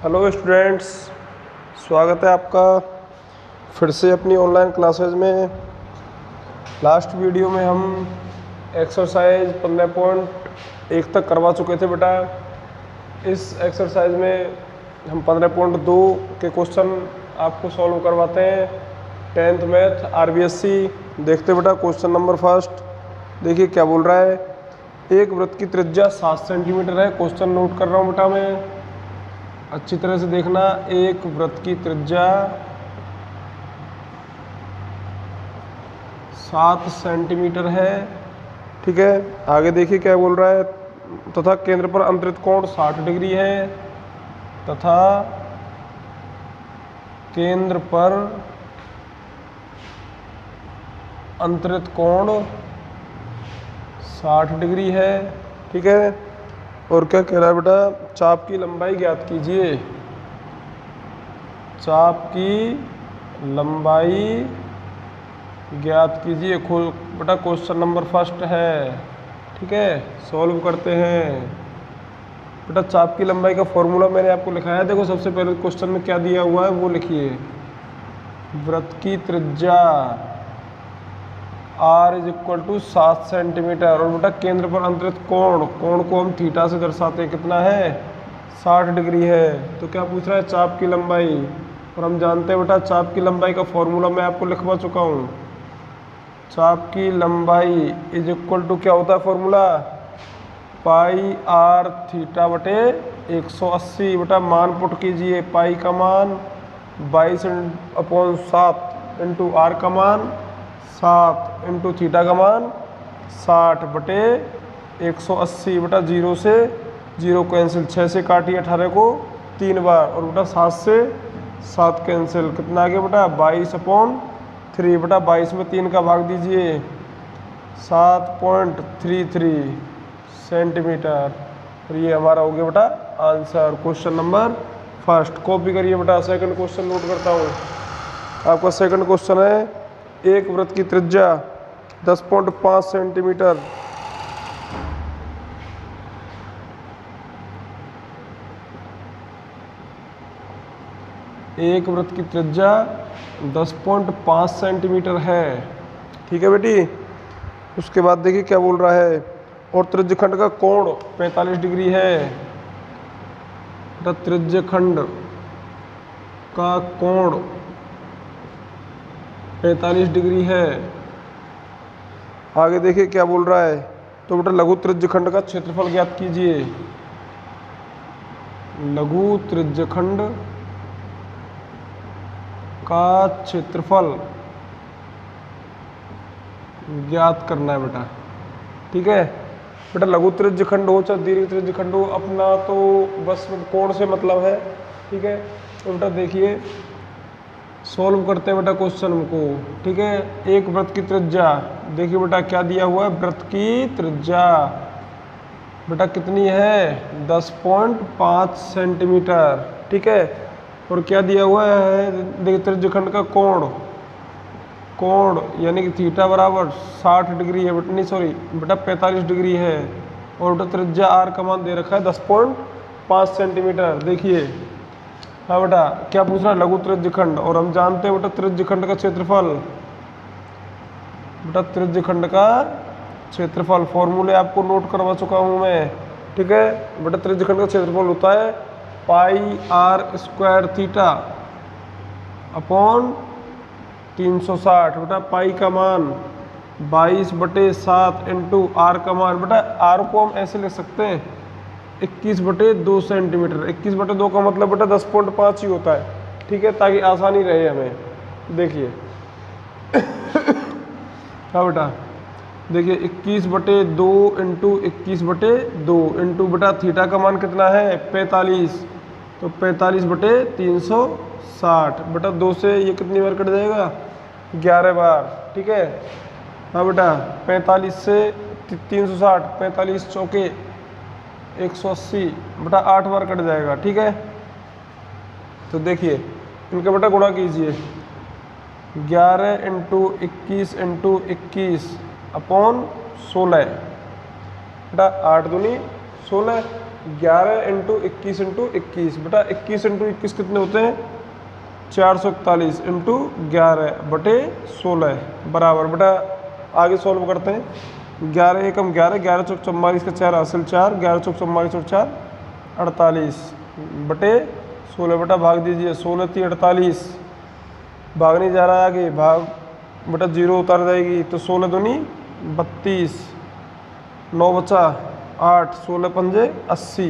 Hello students, स्वागत है आपका फिर से अपनी ऑनलाइन क्लासेस में। लास्ट वीडियो में हम एक्सरसाइज 15.1 तक करवा चुके थे बेटा। इस एक्सरसाइज में हम 15.2 के क्वेश्चन आपको सॉल्व करवाते हैं। 10th math RBSC। देखते बेटा क्वेश्चन नंबर फर्स्ट। देखिए क्या बोल रहा है। एक वृत्त की त्रिज्या 7 सेंटीमीटर है। क्वेश्चन नोट कर रहा हूँ बेटा मैं, अच्छी तरह से देखना। एक वृत्त की त्रिज्या 7 सेंटीमीटर है, ठीक है। आगे देखिए क्या बोल रहा है। तथा केंद्र पर अंतरित कोण 60 डिग्री है। तथा केंद्र पर अंतरित कोण 60 डिग्री है, ठीक है। और क्या कह रहा है बेटा, चाप की लंबाई ज्ञात कीजिए। चाप की लंबाई ज्ञात कीजिए। बेटा क्वेश्चन नंबर फर्स्ट है, ठीक है। सॉल्व करते हैं बेटा। चाप की लंबाई का फॉर्मूला मैंने आपको लिखाया है। देखो सबसे पहले क्वेश्चन में क्या दिया हुआ है वो लिखिए। वृत्त की त्रिज्या R = 7 सेंटीमीटर। और बेटा केंद्र पर अंतरित कोण को हम थीटा से दर्शाते हैं। कितना है? 60 डिग्री है। तो क्या पूछ रहा है? चाप की लंबाई। और हम जानते हैं बेटा चाप की लंबाई का फॉर्मूला मैं आपको लिखवा चुका हूँ। चाप की लंबाई = क्या होता है फॉर्मूला? पाई R थीटा बटे 180। बेटा मान पुट कीजिए। पाई का मान 22/7 इंटू R का मान 7 इंटू थीटा का मान 60 बटे 180। बेटा 0 से 0 कैंसिल, 6 से काटिए 18 को 3 बार। और बेटा 7 से 7 कैंसिल, कितना आ गया बेटा? 22/3। बेटा 22 में 3 का भाग दीजिए, 7.33 सेंटीमीटर। और ये हमारा हो गया बेटा answer, question number first. Copy करिए बेटा। सेकंड क्वेश्चन नोट करता हूँ। आपका सेकंड क्वेश्चन है, एक वृत्त की त्रिज्या 10.5 सेंटीमीटर एक वृत्त की त्रिज्या 10.5 सेंटीमीटर है, ठीक है बेटी। उसके बाद देखिए क्या बोल रहा है। और त्रिज्यखंड का कोण 45 डिग्री है। त्रिज्यखंड का कोण 45 डिग्री है। आगे देखिए क्या बोल रहा है। तो बेटा लघु त्रिज्यखंड का क्षेत्रफल ज्ञात कीजिए। लघु त्रिज्यखंड का क्षेत्रफल ज्ञात करना है बेटा, ठीक है। बेटा लघु त्रिज्यखंड हो चाहे दीर्घ त्रिज्यखंड हो, अपना तो बस कोण से मतलब है, ठीक है। तो बेटा देखिए सॉल्व करते हैं बेटा क्वेश्चन को, ठीक है। एक वृत्त की त्रिज्या, देखिए बेटा क्या दिया हुआ है। वृत्त की त्रिज्या बेटा कितनी है? 10.5 सेंटीमीटर, ठीक है। और क्या दिया हुआ है? देखिए त्रिज्यखंड का कोण यानी कि थीटा बराबर 60 डिग्री है बेटा, नहीं सॉरी बेटा 45 डिग्री है। और बेटा त्रिज्या R का मान दे रखा है 10.5 सेंटीमीटर। देखिए हाँ बेटा क्या पूछ रहा है? लघु त्रिज्यखंड। और हम जानते हैं बेटा त्रिज्यखंड का क्षेत्रफल। बेटा त्रिज्यखंड का क्षेत्रफल फॉर्मूले आपको नोट करवा चुका हूँ मैं, ठीक है। बेटा त्रिज्यखंड का क्षेत्रफल होता है पाई R² थीटा अपॉन 360। बेटा पाई का मान 22/7 इंटू R का मान, बेटा R को हम ऐसे लिख सकते हैं 21/2 सेंटीमीटर। 21/2 का मतलब बेटा 10.5 ही होता है, ठीक है, ताकि आसानी रहे हमें। देखिए हाँ बेटा देखिए 21/2 इंटू 21/2 इंटू बेटा थीटा का मान कितना है? 45। तो 45/360। बेटा 2 से ये कितनी बार कट जाएगा? 11 बार, ठीक है। हाँ बेटा 45 से 360, 45 चौके 180, बेटा 8 बार कट जाएगा, ठीक है। तो देखिए इनका बेटा गुणा कीजिए। 11 इंटू 21 इंटू 21 अपॉन 16। बेटा 8 दूनी 16। 11 इंटू 21 इंटू 21 बेटा 21 इंटू 21 कितने होते हैं 441 इंटू 11 बटे 16 बराबर बेटा आगे सॉल्व करते हैं 11 एकम 11 11 चौक 44 का 4 हासिल 4 11 चौक 44 और 4 48 बटे 16 बेटा भाग दीजिए 16 3 48 भाग नहीं जा रहा है आगे भाग बेटा 0 उतार जाएगी तो 16 दूनी 32 9 बचा 8 16 पंजे 80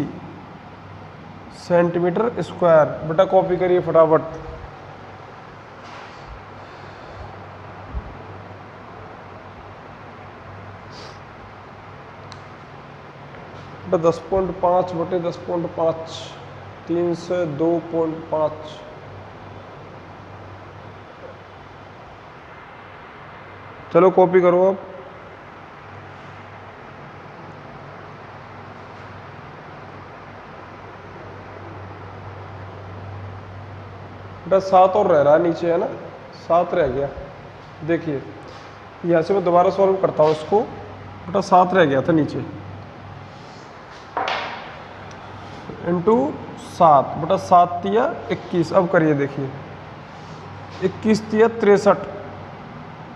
सेंटीमीटर स्क्वायर बेटा कॉपी करिए फटाफट। बेटा 10.5 बटे 10.5 3 से 2.5 चलो कॉपी करो अब। बेटा 7 और रह रहा है नीचे है ना 7 रह गया देखिए यहाँ से मैं दोबारा सॉल्व करता हूँ इसको बेटा 7 रह गया था नीचे इंटू 7 बेटा 7 तिया 21 अब करिए देखिए 21 तिया 63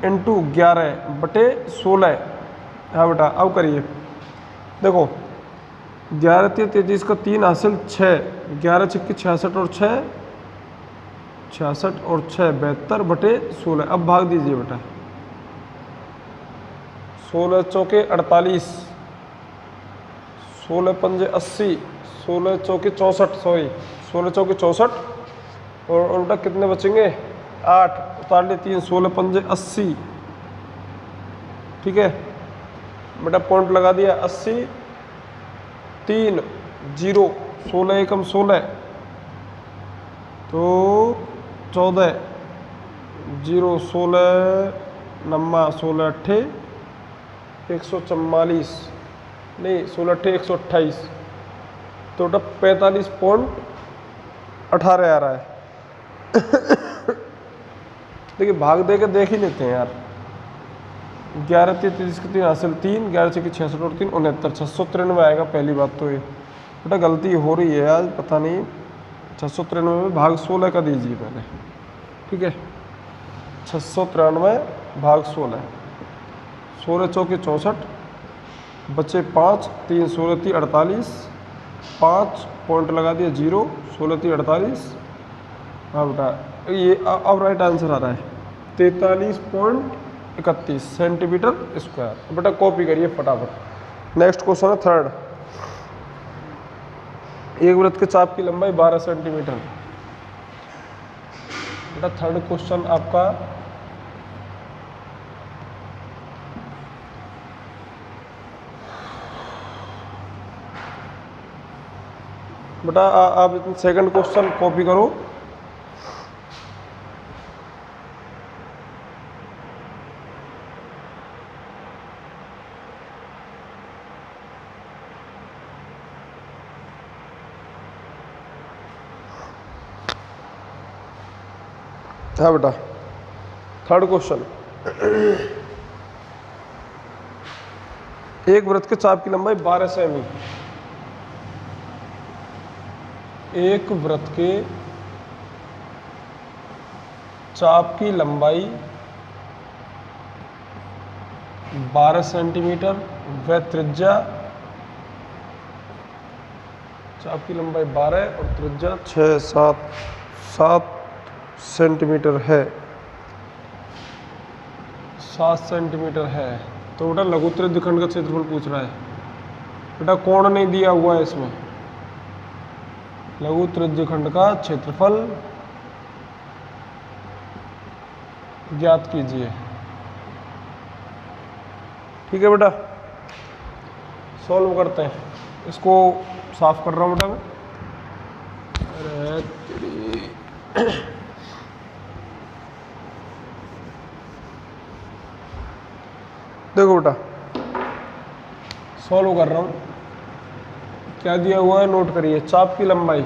इंटू 11 बटे 16 हाँ बेटा अब करिए देखो 11 तिया 33 का 3 हासिल 6 11 छक्के 66 और 6 66 और 6 72 बटे 16 अब भाग दीजिए बेटा 16 चौके 48 16 पंजे 80 16 चौके 64 सॉरी 16 चौके 64 और बेटा कितने बचेंगे 8 उतार ले 3 16 पंजे 80 ठीक है बेटा पॉइंट लगा दिया 80 3 0 16 एकम 16 तो 14 0 16 नम्मा 16 अट्ठे 144 नहीं 16 अट्ठे 128 तो बेटा 45.18 आ रहा है देखिए भाग दे के देख ही लेते हैं यार 11 33 के 3 हासिल 3 11 छः 66 और 3 69 693 आएगा पहली बात तो ये बेटा गलती हो रही है आज पता नहीं 693 में भाग 16 का दीजिए पहले ठीक है 693 भाग 16 16 चौके 64 बचे 5 3 16 3 48 5 पॉइंट लगा दिया 0 16 3 48 हाँ बेटा ये अब राइट आंसर आ रहा है 43.31 सेंटीमीटर स्क्वायर बेटा कॉपी करिए फटाफट। नेक्स्ट क्वेश्चन है थर्ड एक वृत्त के चाप की लंबाई 12 सेंटीमीटर बेटा थर्ड क्वेश्चन आपका बेटा आप सेकंड क्वेश्चन कॉपी करो हाँ बेटा थर्ड क्वेश्चन एक वृत्त के चाप की लंबाई 12 सेमी एक वृत्त के चाप की लंबाई 12 सेंटीमीटर व त्रिज्या चाप की लंबाई 12 और त्रिज्या 7 सेंटीमीटर है 7 सेंटीमीटर है तो बेटा लघु त्रिज्यखंड का क्षेत्रफल पूछ रहा है बेटा कोण नहीं दिया हुआ है इसमें लघु त्रिज्यखंड का क्षेत्रफल ज्ञात कीजिए ठीक है बेटा सॉल्व करते हैं इसको साफ कर रहा हूँ बेटा मैं देखो बेटा सॉल्व कर रहा हूँ क्या दिया हुआ है नोट करिए चाप की लंबाई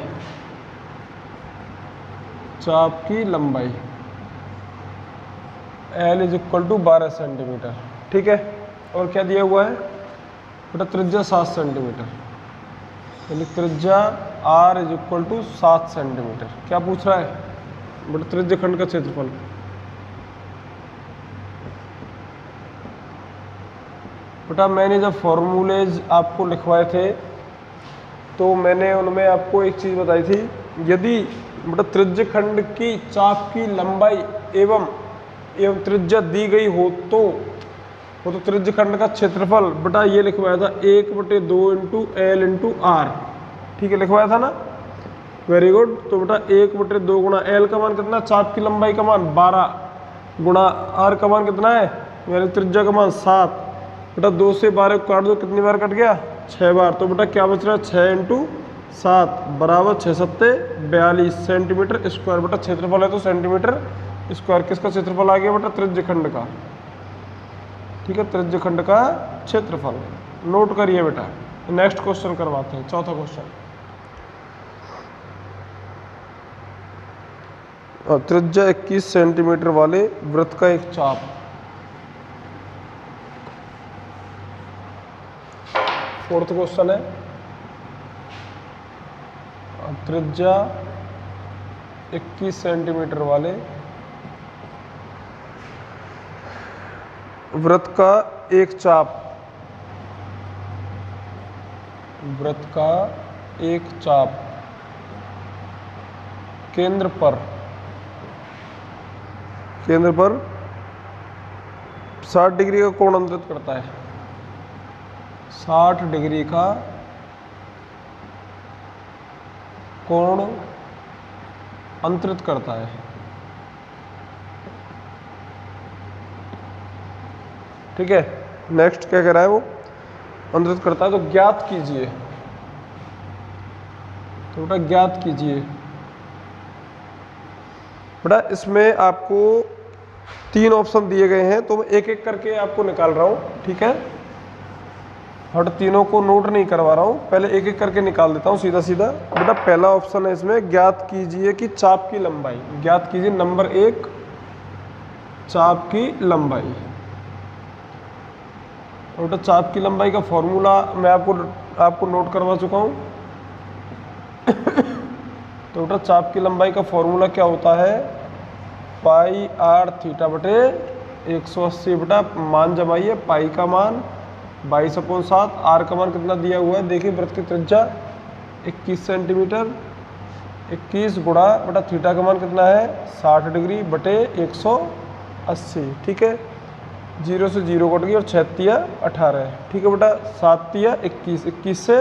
L is equal to 12 centimetre ठीक है और क्या दिया हुआ है बेटा त्रिज्या 7 सेंटीमीटर यानी त्रिज्या r is equal to 7 centimetre. क्या पूछ रहा है? बट त्रिज्य खंड का क्षेत्रफल। बेटा मैंने जब फॉर्मूलेज आपको लिखवाए थे तो मैंने उनमें आपको एक चीज बताई थी, यदि बेटा त्रिज्य खंड की चाप की लंबाई एवं त्रिज्या दी गई हो तो त्रिज्य खंड का क्षेत्रफल बेटा ये लिखवाया था 1/2 इंटू एल इंटू आर। ठीक है, लिखवाया था ना? Very good. तो बेटा 1/2 गुणा एल का मान कितना? चाप की लंबाई का मान 12 गुणा आर का मान कितना है, यानी त्रिज्या का मान 7। बेटा 2 से 12 को काट दो, कितनी बार कट गया? 6 बार। तो बेटा क्या बच रहा है? 6 इंटू 7 बराबर 6 सत्ते 42 सेंटीमीटर स्क्वायर। बेटा क्षेत्रफल है तो सेंटीमीटर स्क्वायर। किसका क्षेत्रफल आ गया बेटा? त्रिज्य खंड का। ठीक है, त्रिज्य खंड का क्षेत्रफल नोट करिए बेटा। नेक्स्ट क्वेश्चन करवाते हैं, चौथा क्वेश्चन। त्रिज्या 21 सेंटीमीटर वाले वृत्त का एक चाप। फोर्थ क्वेश्चन है, त्रिज्या 21 सेंटीमीटर वाले वृत्त का एक चाप। वृत्त का एक चाप केंद्र पर 60 डिग्री का कोण अंतरित करता है। 60 डिग्री का कोण अंतरित करता है। ठीक है, नेक्स्ट क्या कह रहा है वो? अंतरित करता है तो ज्ञात कीजिए। तो बेटा ज्ञात कीजिए। बेटा इसमें आपको 3 ऑप्शन दिए गए हैं, तो मैं एक एक करके आपको निकाल रहा हूँ। ठीक है, हर तीनों को नोट नहीं करवा रहा हूँ, पहले एक एक करके निकाल देता हूँ सीधा सीधा। बेटा पहला ऑप्शन है इसमें, ज्ञात कीजिए कि चाप की लंबाई। ज्ञात कीजिए नंबर 1, चाप की लंबाई। बेटा चाप की लंबाई का फॉर्मूला मैं आपको नोट करवा चुका हूँ। तो बेटा चाप की लंबाई का फॉर्मूला क्या होता है? पाई आर थीटा बटे 180। बेटा मान जमाइए, पाई का मान 22/7, आर का मान कितना दिया हुआ है? देखिए वृत्त की त्रिज्या 21 सेंटीमीटर, 21 गुणा बेटा थीटा का मान कितना है? 60 डिग्री बटे 180। ठीक है, 0 से 0 कट गई और 6 तिया 18। ठीक है बेटा, 7 तिया 21, 21 से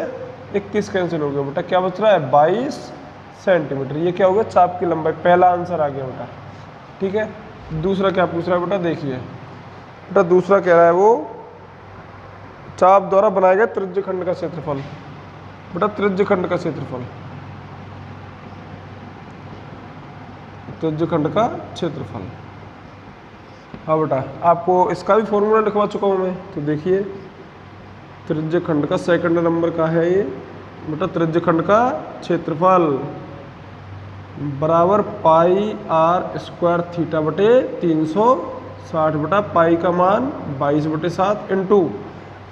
21 कैंसिल हो गया। बेटा क्या बच रहा है? 22 सेंटीमीटर। ये क्या हो गया? चाप की लंबाई। पहला आंसर आ गया बेटा। ठीक है, दूसरा क्या पूछ रहा है बेटा? देखिए बेटा दूसरा कह रहा है वो चाप द्वारा बनाया गया त्रिज्य खंड का क्षेत्रफल। बेटा त्रिज्य खंड का क्षेत्रफल, त्रिज्य खंड का क्षेत्रफल। हाँ बेटा आपको इसका भी फॉर्मूला लिखवा चुका हूँ मैं। तो देखिए त्रिज्य खंड का सेकंड नंबर का है ये। बेटा त्रिज्य खंड का क्षेत्रफल बराबर पाई आर स्क्वायर थीटा बटे 360। बेटा पाई का मान 22/7 इंटू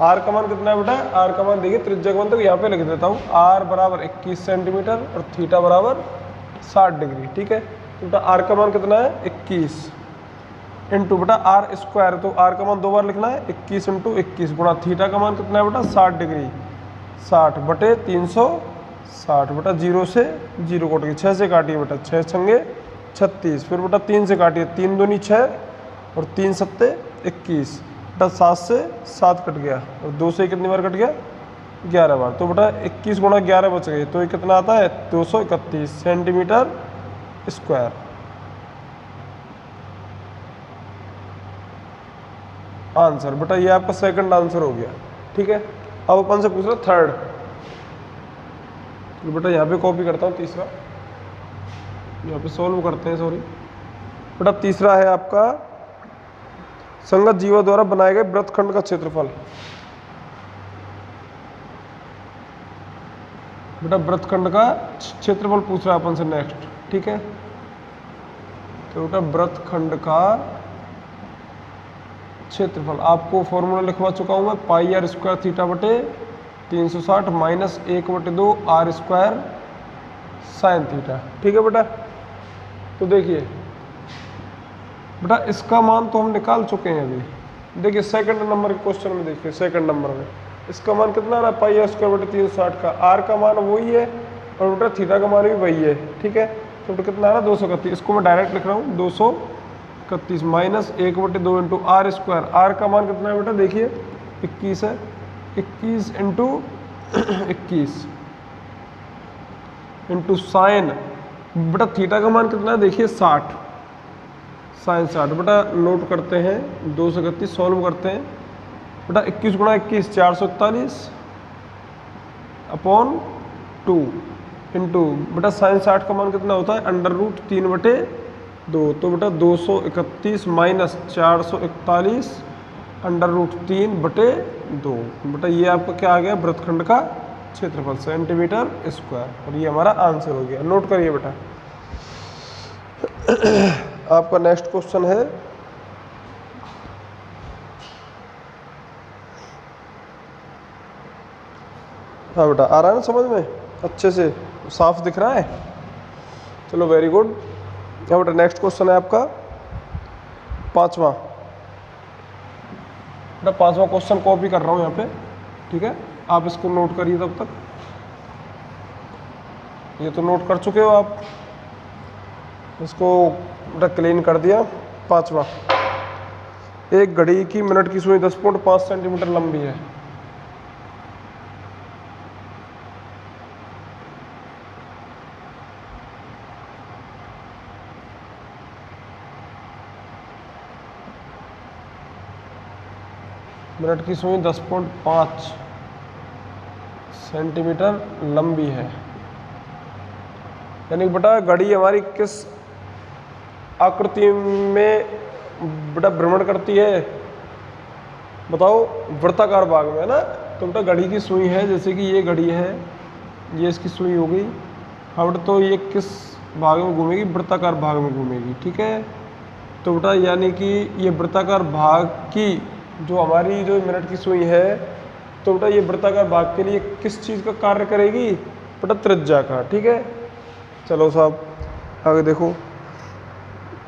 आर का मान कितना है बेटा? आर का मान देखिए, त्रिज्या का मान तो यहाँ पे लिख देता हूँ। आर बराबर 21 सेंटीमीटर और थीटा बराबर 60 डिग्री। ठीक है, तो बेटा आर का मान कितना है? 21 इंटू बेटा आर स्क्वायर, तो आर का मान 2 बार लिखना है। 21 इंटू 21 गुणा थीटा का मान कितना है बेटा? 60 डिग्री, 60 बटे 360। बेटा 0 से 0 कट गई, 6 से काटिए बेटा, 6 छंगे 36। फिर बेटा 3 से काटिए, 3 दूनी 6 और 3 सत्ते 21। बेटा 7 से 7 कट गया और 2 से कितनी बार कट गया? 11 बार। तो बेटा 21 गुणा 11 बच गए, तो ये कितना आता है? 231 सेंटीमीटर स्क्वायर। आंसर बेटा ये आपका सेकंड आंसर हो गया। ठीक है, अब अपन से पूछ रहा थर्ड। तो बेटा यहाँ पे कॉपी करता हूँ, तीसरा यहाँ पे सॉल्व करते हैं, सॉरी। बेटा तीसरा है आपका संगत जीवा द्वारा बनाए गए वृत्तखंड का क्षेत्रफल। बेटा वृत्तखंड का क्षेत्रफल पूछ रहा है अपन से नेक्स्ट। ठीक है, तो बेटा वृत्तखंड का क्षेत्रफल आपको फॉर्मूला लिखवा चुका हूं मैं, पाई आर स्क्वायर थीटा बटे 360 minus 1/2 r square sine theta. ठीक है बेटा, तो देखिए बेटा इसका मान तो हम निकाल चुके हैं अभी। देखिए सेकंड नंबर के क्वेश्चन में, देखिए सेकंड नंबर में इसका मान कितना आ रहा है, पाई आर स्क्वायर बटे 360 का, आर का मान वही है और बेटा थीटा का मान भी वही है। ठीक है, तो बेटा कितना आ रहा है 231, इसको मैं डायरेक्ट लिख रहा हूँ 231 minus 1/2 into r square, r का मान कितना है बेटा देखिए 21 है, 21 इंटू 21 इंटू साइन, बेटा थीटा का मान कितना है देखिए 60, साइन 60। बेटा नोट करते हैं 231 सॉल्व करते हैं बेटा, 21 गुणा 21 441 अपॉन 2 इंटू बेटा साइन 60 का मान कितना होता है √3/2, तो बेटा 231 माइनस 441 √3/2। बेटा ये आपका क्या आ गया, वृत्तखंड का क्षेत्रफल सेंटीमीटर स्क्वायर, और ये हमारा आंसर हो गया। नोट करिए बेटा। आपका नेक्स्ट क्वेश्चन है हाँ बेटा, आ रहा है ना समझ में, अच्छे से साफ दिख रहा है, चलो वेरी गुड। हाँ बेटा नेक्स्ट क्वेश्चन है आपका पांचवा। बेटा पांचवा क्वेश्चन कॉपी कर रहा हूँ यहाँ पे, ठीक है, आप इसको नोट करिए तब तक। ये तो नोट कर चुके हो आप, इसको बेटा क्लीन कर दिया। पांचवा, एक घड़ी की मिनट की सुई 10.5 सेंटीमीटर लंबी है। मिनट की सुई 10.5 सेंटीमीटर लंबी है, यानी बेटा घड़ी हमारी किस आकृति में बेटा भ्रमण करती है, बताओ, वृत्ताकार भाग में है ना। तो बेटा घड़ी की सुई है, जैसे कि ये घड़ी है, ये इसकी सुई हो गई। हाँ बेटा, तो ये किस भाग में घूमेगी, वृत्ताकार भाग में घूमेगी। ठीक है, तो बेटा यानी कि ये वृत्ताकार भाग की जो हमारी जो मिनट की सुई है, तो बेटा ये वृत्ताकार भाग के लिए किस चीज़ का कार्य करेगी, बेटा त्रिज्या का। ठीक है, चलो साहब आगे देखो।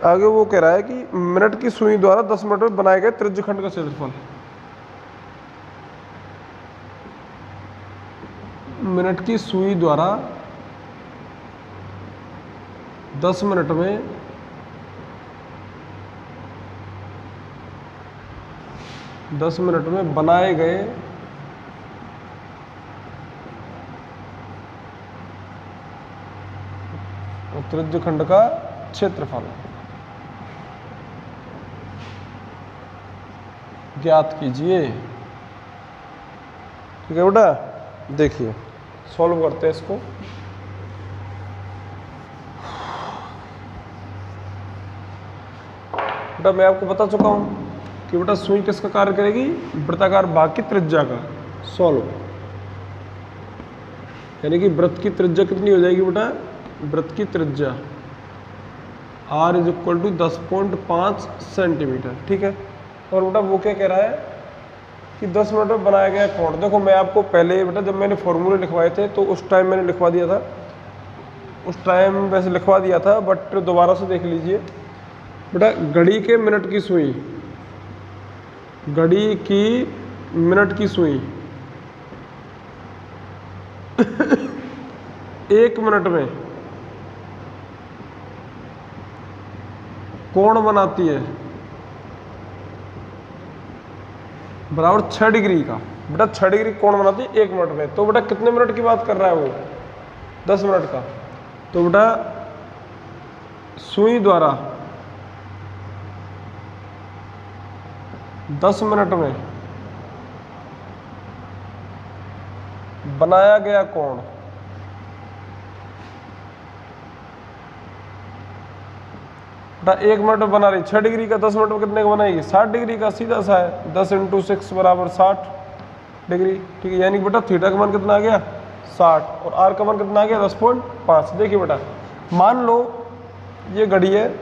आगे वो कह रहा है कि मिनट की सुई द्वारा 10 मिनट में बनाए गए त्रिज्यखंड का क्षेत्रफल। मिनट की सुई द्वारा 10 मिनट में बनाए गए त्रिज्यखंड का क्षेत्रफल ज्ञात कीजिए। ठीक है बेटा, देखिए सॉल्व करते हैं इसको। बेटा मैं आपको बता चुका हूं कि बेटा सुई किसका कार्य करेगी, वृत्ताकार भाग की त्रिज्या का। सॉल्व, यानी कि वृत्त की त्रिज्या कितनी हो जाएगी बेटा, वृत्त की त्रिज्या r = 10.5 सेंटीमीटर। ठीक है, और बेटा वो क्या कह रहा है कि 10 मिनट में बनाया गया कोण। देखो मैं आपको पहले बेटा जब मैंने फॉर्मूले लिखवाए थे तो उस टाइम मैंने लिखवा दिया था, उस टाइम वैसे लिखवा दिया था, बट दोबारा से देख लीजिए बेटा। घड़ी के मिनट की सुई, घड़ी की मिनट की सुई 1 मिनट में कोण बनाती है बराबर 6 डिग्री का। बेटा 6 डिग्री कोण बनाती है 1 मिनट में, तो बेटा कितने मिनट की बात कर रहा है वो, 10 मिनट का। तो बेटा सुई द्वारा 10 मिनट में बनाया गया कोण बेटा 1 मिनट में बना रही 6 डिग्री का, 10 मिनट में कितने का बनाएगी, 60 डिग्री का। सीधा सा है, 10 × 6 बराबर 60 डिग्री। ठीक है, यानी कि बेटा थीटा का मान कितना आ गया 60, और आर का मान कितना आ गया 10.5। देखिए बेटा मान लो ये घड़ी है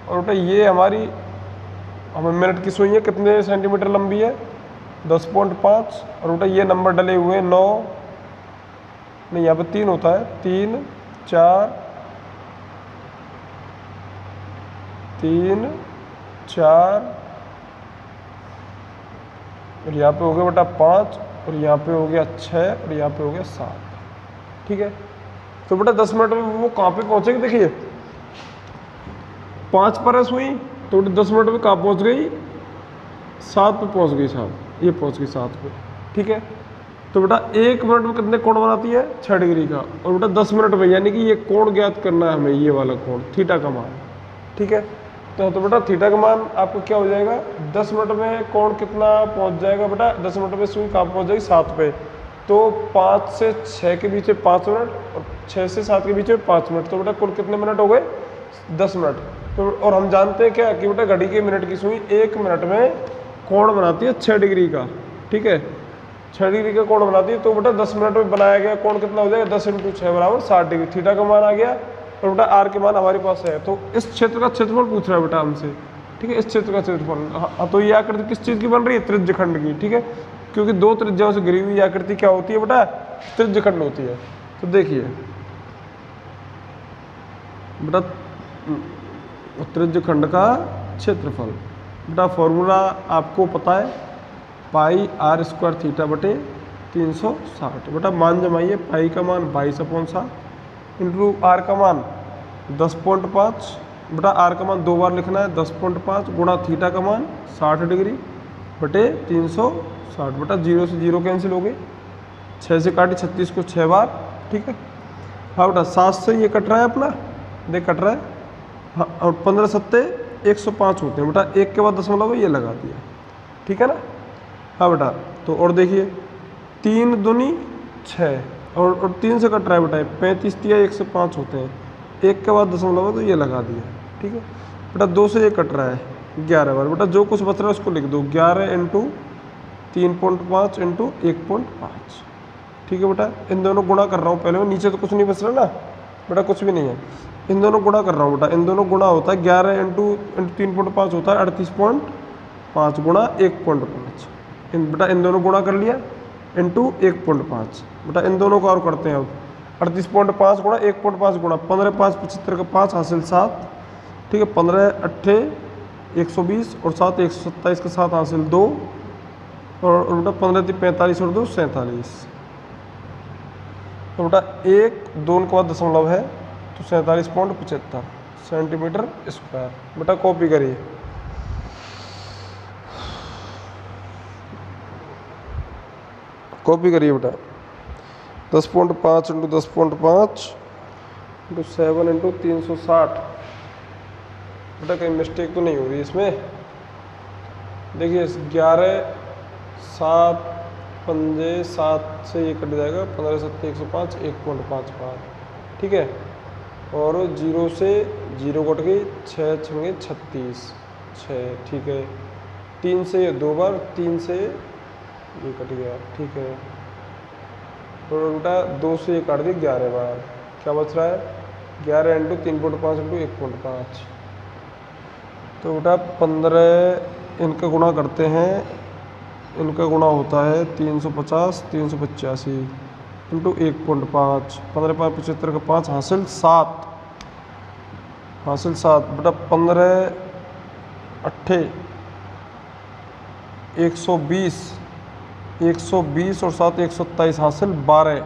और बेटा ये हमारी मिनट की सुई है, कितने सेंटीमीटर लंबी है, 10.5 और बेटा ये नंबर डले हुए हैं 9, नहीं यहाँ पे 3 होता है, 3 4 3 4 और यहाँ पे हो गया बेटा 5 और यहाँ पे हो गया 6 और यहाँ पे हो गया 7। ठीक है, तो बेटा 10 मिनट में वो कहाँ पे पहुँचेगी, देखिए 5 पर है सुई, तो बेटा 10 मिनट में कहाँ पहुँच गई, 7 पे पहुँच गई साहब, ये पहुँच गई 7 पे। ठीक है, तो बेटा 1 मिनट में कितने कोण बनाती है, 6 डिग्री का, और बेटा 10 मिनट में, यानी कि ये कोण ज्ञात करना है हमें, ये वाला कोण थीटा का मान। ठीक है, तो बेटा थीटा का मान आपको क्या हो जाएगा, 10 मिनट में कोण कितना पहुंच जाएगा बेटा, 10 मिनट में सुई कहाँ पहुंच जाएगी, 7 पे, तो 5 से 6 के बीच में 5 मिनट और 6 से 7 के बीच में 5 मिनट, तो बेटा कुल कितने मिनट हो गए, 10 मिनट। तो और हम जानते हैं क्या कि बेटा घड़ी के मिनट की सुई 1 मिनट में कोण बनाती है 6 डिग्री का। ठीक है, 6 डिग्री का कोण बनाती है, तो बेटा 10 मिनट में बनाया गया कोण कितना हो जाएगा, 10 × 6 बराबर 60 डिग्री। थीटा का मान आ गया और बेटा आर के मान हमारे पास है, तो इस क्षेत्र का क्षेत्रफल पूछ रहा है बेटा हमसे। ठीक है, इस क्षेत्र का क्षेत्रफल, हाँ, तो ये आकृति किस चीज़ की बन रही है, त्रिज्यखंड की। ठीक है, क्योंकि 2 त्रिज्याओं से घिरी हुई आकृति क्या होती है बेटा, त्रिज्यखंड होती है। तो देखिए बेटा त्रिज्यखंड का क्षेत्रफल, बेटा फॉर्मूला आपको पता है, पाई r² थीटा बटे 360। बेटा मान जमाइए, पाई का मान 22/7 इंटू आर का मान 10.5, बेटा आर का मान 2 बार लिखना है, 10.5 गुणा थीटा का मान 60 डिग्री बटे 360। बेटा 0 से 0 कैंसिल हो गई, 6 से काटी 36 को 6 बार। ठीक है, हाँ बेटा 7 से ये कट रहा है अपना, देख कट रहा है, हाँ, और 15 सत्ते 105 होते हैं बेटा, 1 के बाद दशमलव ये लगा दिया। ठीक है ना, हाँ बेटा, तो और देखिए 3 दूनी 6 और 3 से कट रहा है बेटा, 35 तिया 105 होते हैं, 1 के बाद दशमलव है तो ये लगा दिया। ठीक है बेटा, 2 से ये कट रहा है 11 बार, बेटा जो कुछ बच रहा है उसको लिख दो, 11 × 3.5 × 1.5। ठीक है बेटा, इन दोनों गुणा कर रहा हूँ पहले मैं, नीचे तो कुछ नहीं बच रहा ना बेटा, कुछ भी नहीं है, इन दोनों गुणा कर रहा हूँ बेटा, इन दोनों गुणा होता है 11 × 3.5 होता है 38.5 गुणा 1.5, बेटा इन दोनों गुणा कर लिया इंटू 1.5, बेटा इन दोनों को और करते हैं अब, 38.5 गुणा 1.5 गुणा 15 5 75 का 5 हासिल 7। ठीक है, 15 8 120 और 7 127 का 7 हासिल 2 और बेटा 15 3 45 और 2 47। तो बेटा 1 2 के बाद दशमलव है तो 47.75 सेंटीमीटर स्क्वायर। बेटा कॉपी करिए, कॉपी करिए बेटा, 10.5 × 10.5 × 7 × 360। बेटा कहीं मिस्टेक तो नहीं हो रही इसमें, देखिए 11 7 पंजे 7 से ये कट जाएगा, 15 7 105 1.55। ठीक है, और 0 से 0 कट गई, 6 6 36 6। ठीक है, 3 से ये 2 बार, 3 से ये कट गया। ठीक है, और बेटा 2 से ये काट दी 11 बार, क्या बच रहा है 11 × 3.5 × 1.5। तो बेटा 15 इनका गुणा करते हैं, इनका गुणा होता है 350 385 इंटू 1.5, 15 5 75 का 5 हासिल 7 बेटा 15 8 120 और 7 127 हासिल 12,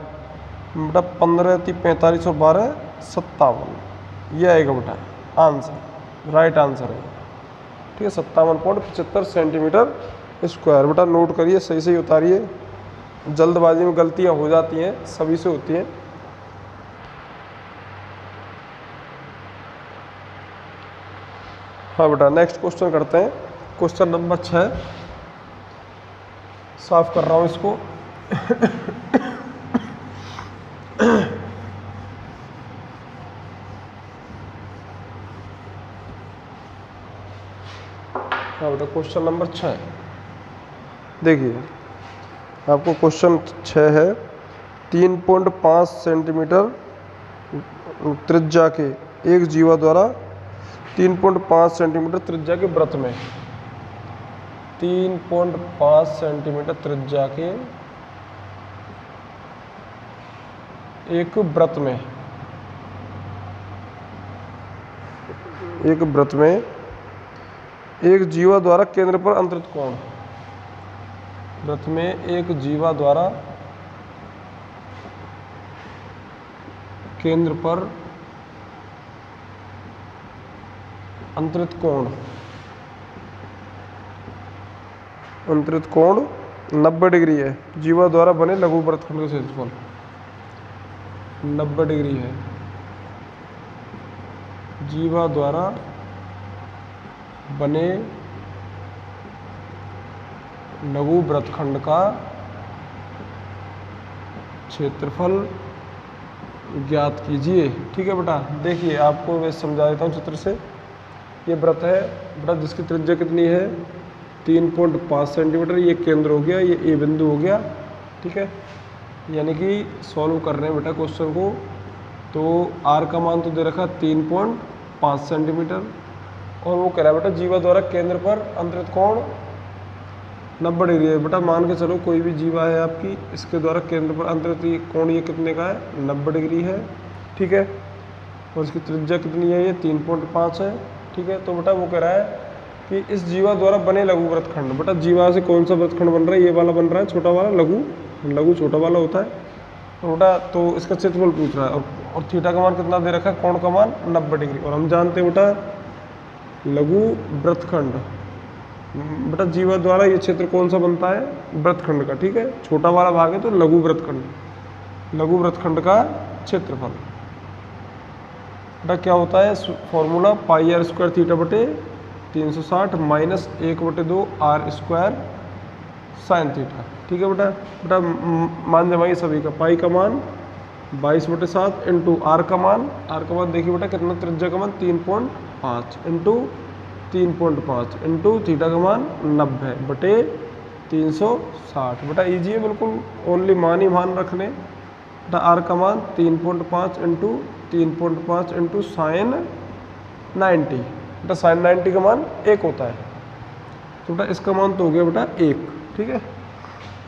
बेटा 15 3 45 और 12 57। ये आएगा बेटा आंसर, राइट आंसर है। ठीक है, 57.75 सेंटीमीटर स्क्वायर। बेटा नोट करिए, सही सही उतारिए, जल्दबाजी में गलतियां हो जाती हैं, सभी से होती हैं। हाँ बेटा नेक्स्ट क्वेश्चन करते हैं, क्वेश्चन नंबर 6। साफ कर रहा हूँ इसको। हाँ बेटा क्वेश्चन नंबर 6 देखिए, आपको क्वेश्चन 6 है, 3.5 सेंटीमीटर त्रिज्या के एक जीवा द्वारा 3.5 सेंटीमीटर त्रिज्या के वृत्त में 3.5 सेंटीमीटर त्रिज्या के एक वृत्त में एक जीवा द्वारा केंद्र पर अंतरित कोण, वृत्त में एक जीवा द्वारा केंद्र पर अंतरित कोण 90 डिग्री है। जीवा द्वारा बने लघु वृत्तखंड का क्षेत्रफल 90 डिग्री है। जीवा द्वारा बने लघु वृत्तखंड का क्षेत्रफल ज्ञात कीजिए। ठीक है बेटा, देखिए आपको मैं समझा देता हूँ चित्र से। ये वृत्त है बेटा जिसकी त्रिज्या कितनी है 3.5 सेंटीमीटर। ये केंद्र हो गया, ये ए बिंदु हो गया। ठीक है, यानी कि सॉल्व कर रहे हैं बेटा क्वेश्चन को, तो आर का मान तो दे रखा 3.5 सेंटीमीटर और वो कह रहा है बेटा जीवा द्वारा केंद्र पर अंतरित कोण 90 डिग्री है। बेटा मान के चलो कोई भी जीवा है आपकी, इसके द्वारा केंद्र पर अंतरित कोण ये कितने का है 90 डिग्री है। ठीक है, और इसकी त्रिज्या कितनी है ये 3.5 है। ठीक है, तो बेटा वो कह रहा है कि इस जीवा द्वारा बने लघु वृत्तखंड, बेटा जीवा से कौन सा वृत्तखंड बन रहा है, ये वाला बन रहा है छोटा वाला, लघु छोटा वाला होता है। तो बेटा तो इसका क्षेत्रफल पूछ रहा है और थीटा का मान कितना दे रखा है, कोण का मान 90 डिग्री। और हम जानते हैं बेटा लघु वृत्तखंड, बेटा जीवा द्वारा ये क्षेत्र कौन सा बनता है वृत्तखंड का। ठीक है, छोटा वाला भाग है तो लघु वृत्तखंड का क्षेत्रफल बेटा क्या होता है, formula pi r square theta बटे 360 minus 1/2 r square sine theta. ठीक है बेटा मान जमाइए सभी का। पाई का मान 22/7 इंटू आर का मान देखिए बेटा कितना, त्रिज्या का मान 3.5 इंटू 3.5 इंटू थीटा का मान 90 बटे 360। बेटा ईजी है बिल्कुल, ओनली मान ही मान रखने। बेटा आर का मान 3.5 इंटू 3.5 इंटू साइन 90। बेटा साइन 90 का मान 1 होता है, तो बेटा इसका मान तो हो गया बेटा 1। ठीक है,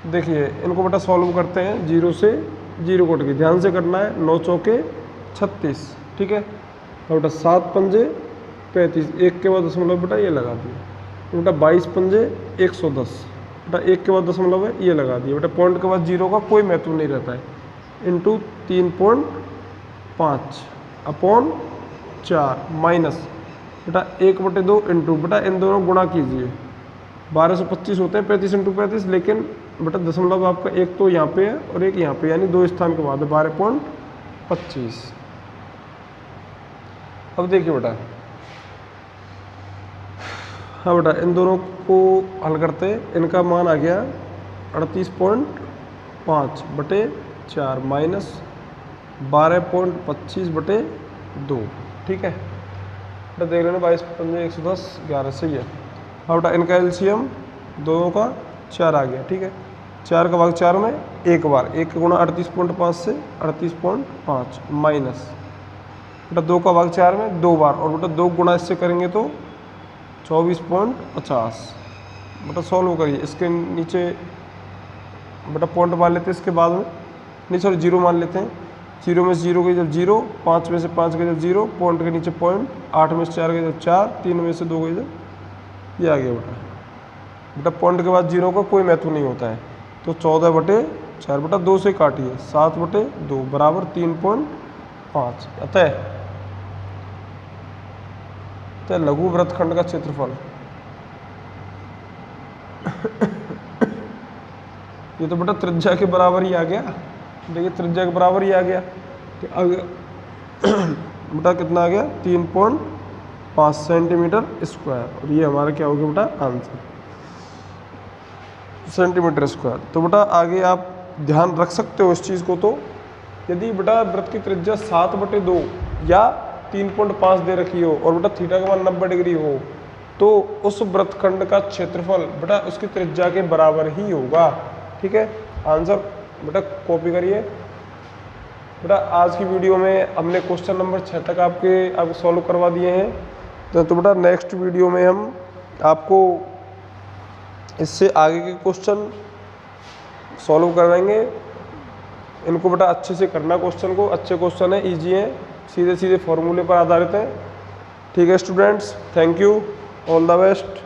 देखिए इनको बेटा सॉल्व करते हैं। 0 से 0 कट के ध्यान से करना है। 9 चौके 36। ठीक है, तो बेटा 7 पंजे 35, 1 के बाद दशमलव बेटा ये लगा दिए। तो बेटा 22 पंजे 110, बेटा 1 के बाद दशमलव है ये लगा दिए। बेटा पॉइंट के बाद 0 का कोई महत्व नहीं रहता है। इंटू 3.5 अपॉन 4 माइनस बेटा 1/2 इंटू, बेटा इन दोनों गुणा कीजिए। 1225 होते हैं 35 इंटू 35, लेकिन बेटा दशमलव आपका एक तो यहाँ पे है और एक यहाँ पे, यानी 2 स्थान के बाद 12.25। अब देखिए बेटा, हाँ बेटा इन दोनों को हल करते, इनका मान आ गया 38.5 बटे 4 माइनस 12.25/2। ठीक है बेटा, देख लेना 22 पंजे 110 11 सही है। हाँ बेटा इनका एलसीएम दोनों का 4 आ गया। ठीक है, 4 का भाग 4 में एक बार, 1 का गुणा 38.5 से 38.5 माइनस बेटा 2 का भाग 4 में 2 बार, और बेटा 2 गुणा इससे करेंगे तो 24.50। बेटा सॉल्व करिए। इसके नीचे बेटा पॉइंट मान लेते हैं, इसके बाद में नहीं सॉरी 0 मान लेते हैं। 0 में से 0 गई जब 0, 5 में से 5 गई जब 0, पॉइंट के नीचे पॉइंट, 8 में से 4 गई जब 4, 3 में से 2 गई जब ये आ गया बेटा पॉइंट के बाद 0 का कोई महत्व नहीं होता है, तो 14/4 बेटा 2 से काटिए 7/2 बराबर 3.5। अतः लघु वृत्तखंड का क्षेत्रफल ये तो बेटा त्रिज्या के बराबर ही आ गया। देखिए त्रिज्या के बराबर ही आ गया, तो बेटा कितना आ गया 3.5 सेंटीमीटर स्क्वायर, और ये हमारा क्या हो गया बेटा आंसर सेंटीमीटर स्क्वायर। तो बेटा आगे आप ध्यान रख सकते हो इस चीज़ को। तो यदि बेटा वृत्त की त्रिज्या 7/2 या 3.5 दे रखी हो और बेटा थीटा का मान 90 डिग्री हो, तो उस वृत्तखंड का क्षेत्रफल बेटा उसकी त्रिज्या के बराबर ही होगा। ठीक है, आंसर बेटा कॉपी करिए। बेटा आज की वीडियो में हमने क्वेश्चन नंबर 6 तक आपको सॉल्व करवा दिए हैं। तो बेटा नेक्स्ट वीडियो में हम आपको इससे आगे के क्वेश्चन सॉल्व करवाएंगे। इनको बेटा अच्छे से करना, क्वेश्चन को, अच्छे क्वेश्चन है, इजी है, सीधे सीधे फॉर्मूले पर आधारित है। ठीक है students, thank you, all the best.